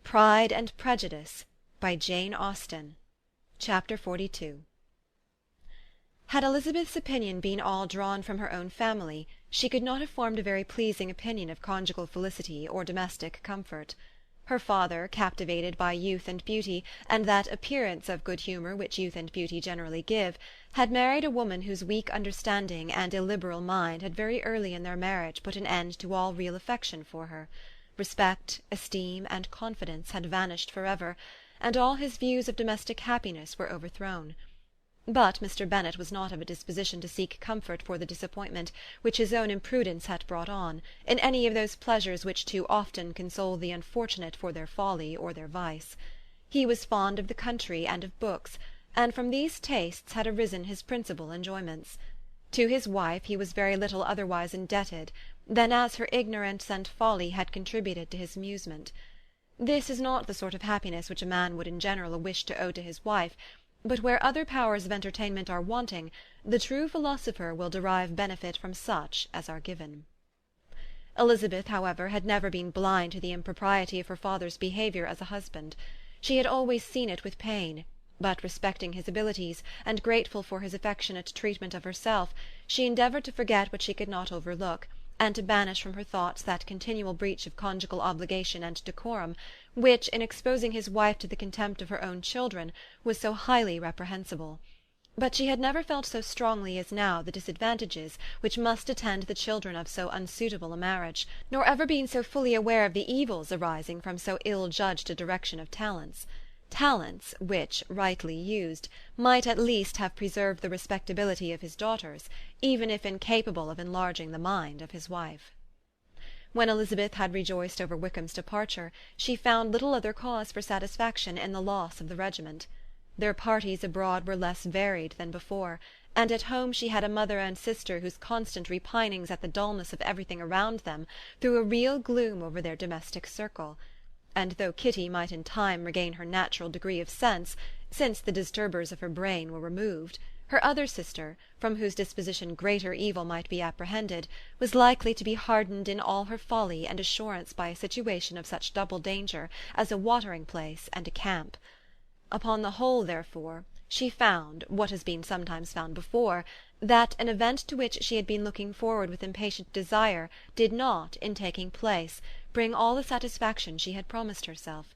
Pride and Prejudice by Jane Austen. Chapter XLII. Had Elizabeth's opinion been all drawn from her own family, she could not have formed a very pleasing opinion of conjugal felicity or domestic comfort. Her father, captivated by youth and beauty, and that appearance of good humour which youth and beauty generally give, had married a woman whose weak understanding and illiberal mind had very early in their marriage put an end to all real affection for her. Respect, esteem, and confidence had vanished for ever, and all his views of domestic happiness were overthrown. But Mr. Bennet was not of a disposition to seek comfort for the disappointment which his own imprudence had brought on, in any of those pleasures which too often console the unfortunate for their folly or their vice. He was fond of the country and of books, and from these tastes had arisen his principal enjoyments. To his wife he was very little otherwise indebted than as her ignorance and folly had contributed to his amusement. This is not the sort of happiness which a man would in general wish to owe to his wife, but where other powers of entertainment are wanting, the true philosopher will derive benefit from such as are given. Elizabeth, however, had never been blind to the impropriety of her father's behaviour as a husband. She had always seen it with pain, but respecting his abilities, and grateful for his affectionate treatment of herself, she endeavoured to forget what she could not overlook, and to banish from her thoughts that continual breach of conjugal obligation and decorum, which, in exposing his wife to the contempt of her own children, was so highly reprehensible. But she had never felt so strongly as now the disadvantages which must attend the children of so unsuitable a marriage, nor ever been so fully aware of the evils arising from so ill-judged a direction of talents. Talents, which, rightly used, might at least have preserved the respectability of his daughters, even if incapable of enlarging the mind of his wife. When Elizabeth had rejoiced over Wickham's departure, she found little other cause for satisfaction in the loss of the regiment. Their parties abroad were less varied than before, and at home she had a mother and sister whose constant repinings at the dullness of everything around them threw a real gloom over their domestic circle. And though Kitty might in time regain her natural degree of sense, since the disturbers of her brain were removed, her other sister, from whose disposition greater evil might be apprehended, was likely to be hardened in all her folly and assurance by a situation of such double danger as a watering-place and a camp. Upon the whole, therefore, she found, what has been sometimes found before, that an event to which she had been looking forward with impatient desire did not, in taking place, bring all the satisfaction she had promised herself.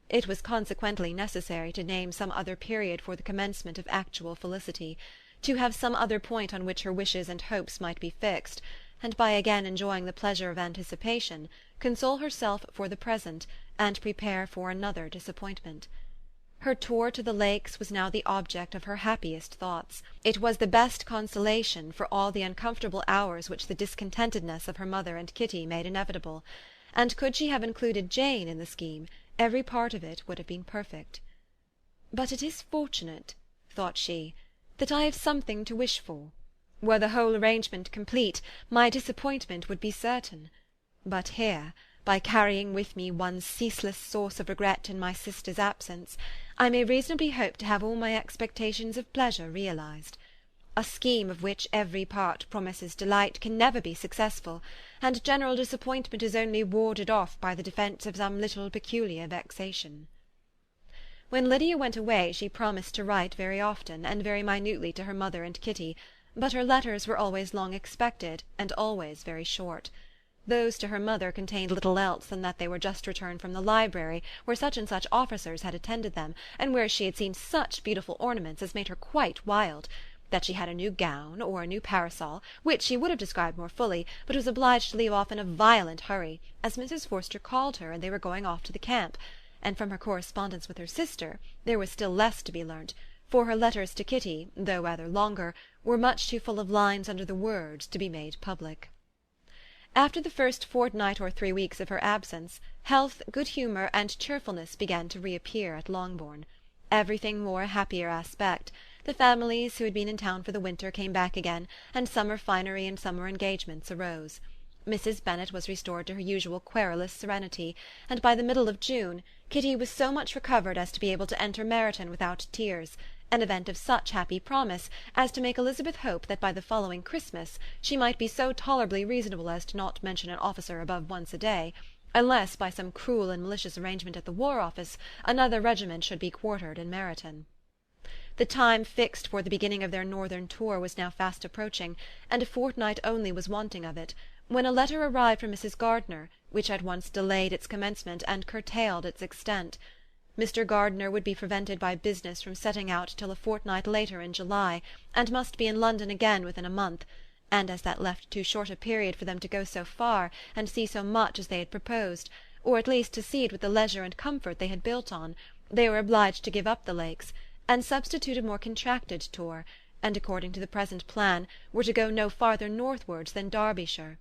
It was consequently necessary to name some other period for the commencement of actual felicity, to have some other point on which her wishes and hopes might be fixed, and by again enjoying the pleasure of anticipation, console herself for the present, and prepare for another disappointment. Her tour to the Lakes was now the object of her happiest thoughts. It was the best consolation for all the uncomfortable hours which the discontentedness of her mother and Kitty made inevitable, and could she have included Jane in the scheme, every part of it would have been perfect. "But it is fortunate," thought she, "that I have something to wish for. Were the whole arrangement complete, my disappointment would be certain. But here, by carrying with me one ceaseless source of regret in my sister's absence, I may reasonably hope to have all my expectations of pleasure realized. A scheme of which every part promises delight can never be successful, and general disappointment is only warded off by the defence of some little peculiar vexation." When Lydia went away she promised to write very often and very minutely to her mother and Kitty, but her letters were always long expected and always very short. Those to her mother contained little else than that they were just returned from the library, where such and such officers had attended them, and where she had seen such beautiful ornaments as made her quite wild, that she had a new gown, or a new parasol, which she would have described more fully, but was obliged to leave off in a violent hurry, as Mrs. Forster called her, and they were going off to the camp. And from her correspondence with her sister there was still less to be learnt, for her letters to Kitty, though rather longer, were much too full of lines under the words to be made public. After the first fortnight or 3 weeks of her absence, health, good humour, and cheerfulness began to reappear at Longbourn. Everything wore a happier aspect. The families who had been in town for the winter came back again, and summer finery and summer engagements arose. Mrs. Bennet was restored to her usual querulous serenity, and by the middle of June Kitty was so much recovered as to be able to enter Meryton without tears, an event of such happy promise as to make Elizabeth hope that by the following Christmas she might be so tolerably reasonable as not to mention an officer above once a day, unless by some cruel and malicious arrangement at the War Office another regiment should be quartered in Meryton. The time fixed for the beginning of their northern tour was now fast approaching, and a fortnight only was wanting of it, when a letter arrived from Mrs. Gardiner, which at once delayed its commencement and curtailed its extent. Mr. Gardiner would be prevented by business from setting out till a fortnight later in July, and must be in London again within a month, and as that left too short a period for them to go so far and see so much as they had proposed, or at least to see it with the leisure and comfort they had built on, they were obliged to give up the Lakes, and substitute a more contracted tour, and according to the present plan were to go no farther northwards than Derbyshire.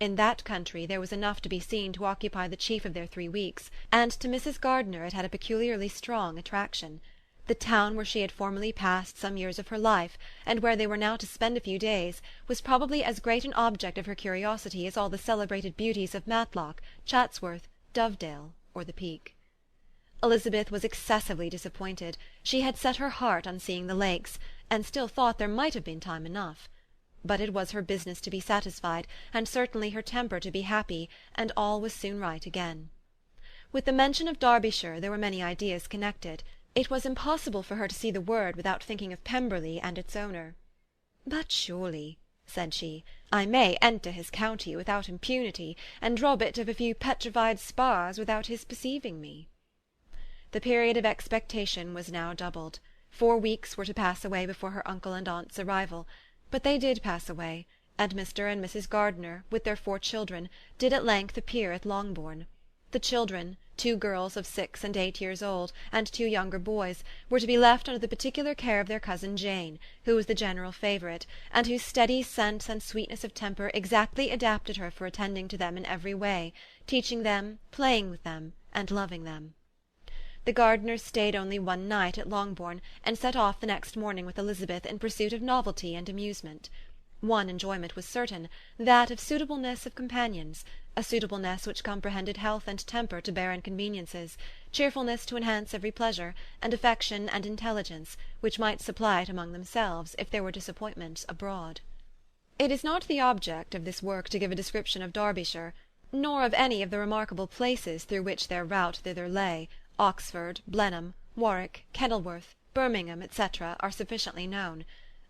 In that country there was enough to be seen to occupy the chief of their 3 weeks, and to Mrs. Gardiner it had a peculiarly strong attraction. The town where she had formerly passed some years of her life, and where they were now to spend a few days, was probably as great an object of her curiosity as all the celebrated beauties of Matlock, Chatsworth, Dovedale, or the Peak. Elizabeth was excessively disappointed. She had set her heart on seeing the Lakes, and still thought there might have been time enough. But it was her business to be satisfied, and certainly her temper to be happy, and all was soon right again. With the mention of Derbyshire there were many ideas connected. It was impossible for her to see the word without thinking of Pemberley and its owner. "But surely," said she, "I may enter his county without impunity, and rob it of a few petrified spars without his perceiving me." The period of expectation was now doubled. 4 weeks were to pass away before her uncle and aunt's arrival, but they did pass away, and Mr. and Mrs. Gardiner, with their 4 children, did at length appear at Longbourn. The children, 2 girls of 6 and 8 years old, and 2 younger boys, were to be left under the particular care of their cousin Jane, who was the general favourite, and whose steady sense and sweetness of temper exactly adapted her for attending to them in every way, teaching them, playing with them, and loving them. The Gardiners stayed only 1 night at Longbourn, and set off the next morning with Elizabeth in pursuit of novelty and amusement. One enjoyment was certain, that of suitableness of companions, a suitableness which comprehended health and temper to bear inconveniences, cheerfulness to enhance every pleasure, and affection and intelligence, which might supply it among themselves, if there were disappointments abroad. It is not the object of this work to give a description of Derbyshire, nor of any of the remarkable places through which their route thither lay. Oxford, Blenheim, Warwick, Kenilworth, Birmingham, etc., are sufficiently known.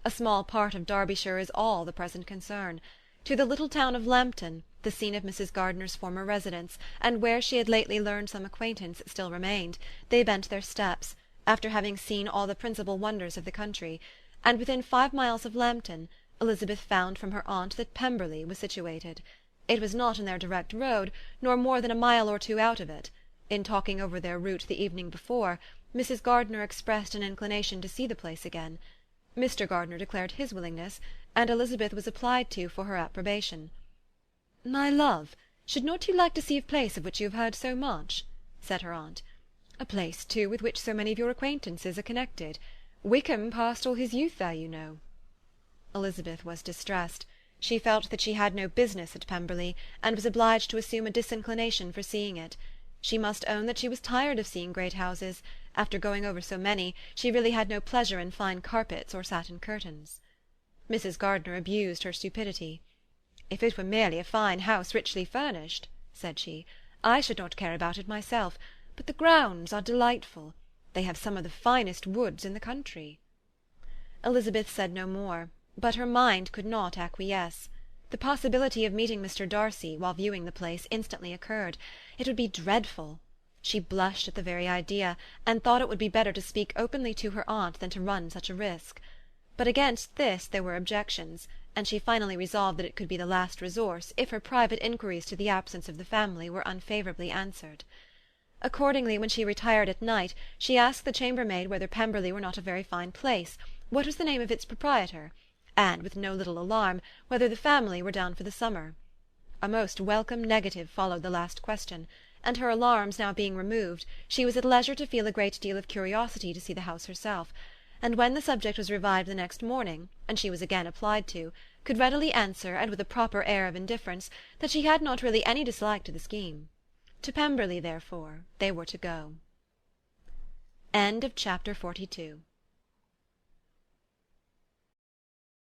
A small part of Derbyshire is all the present concern. To the little town of Lambton, the scene of Mrs. Gardiner's former residence, and where she had lately learned some acquaintance still remained, they bent their steps, after having seen all the principal wonders of the country, and within 5 miles of Lambton, Elizabeth found from her aunt that Pemberley was situated. It was not in their direct road, nor more than a mile or 2 out of it. In talking over their route the evening before, Mrs. Gardiner expressed an inclination to see the place again. Mr. Gardiner declared his willingness, and Elizabeth was applied to for her approbation. "My love, should not you like to see a place of which you have heard so much?" said her aunt. "A place, too, with which so many of your acquaintances are connected. Wickham passed all his youth there, you know." Elizabeth was distressed. She felt that she had no business at Pemberley, and was obliged to assume a disinclination for seeing it. She must own that she was tired of seeing great houses. After going over so many, she really had no pleasure in fine carpets or satin curtains. Mrs. Gardiner abused her stupidity. "If it were merely a fine house richly furnished," said she, "I should not care about it myself, but the grounds are delightful. They have some of the finest woods in the country." Elizabeth said no more, but her mind could not acquiesce. The possibility of meeting Mr. Darcy, while viewing the place, instantly occurred. It would be dreadful. She blushed at the very idea, and thought it would be better to speak openly to her aunt than to run such a risk. But against this there were objections, and she finally resolved that it could be the last resource, if her private inquiries to the absence of the family were unfavourably answered. Accordingly, when she retired at night, she asked the chambermaid whether Pemberley were not a very fine place, what was the name of its proprietor, and, with no little alarm, whether the family were down for the summer. A most welcome negative followed the last question, and her alarms now being removed, she was at leisure to feel a great deal of curiosity to see the house herself, and when the subject was revived the next morning, and she was again applied to, could readily answer, and with a proper air of indifference, that she had not really any dislike to the scheme. To Pemberley, therefore, they were to go. Chapter 42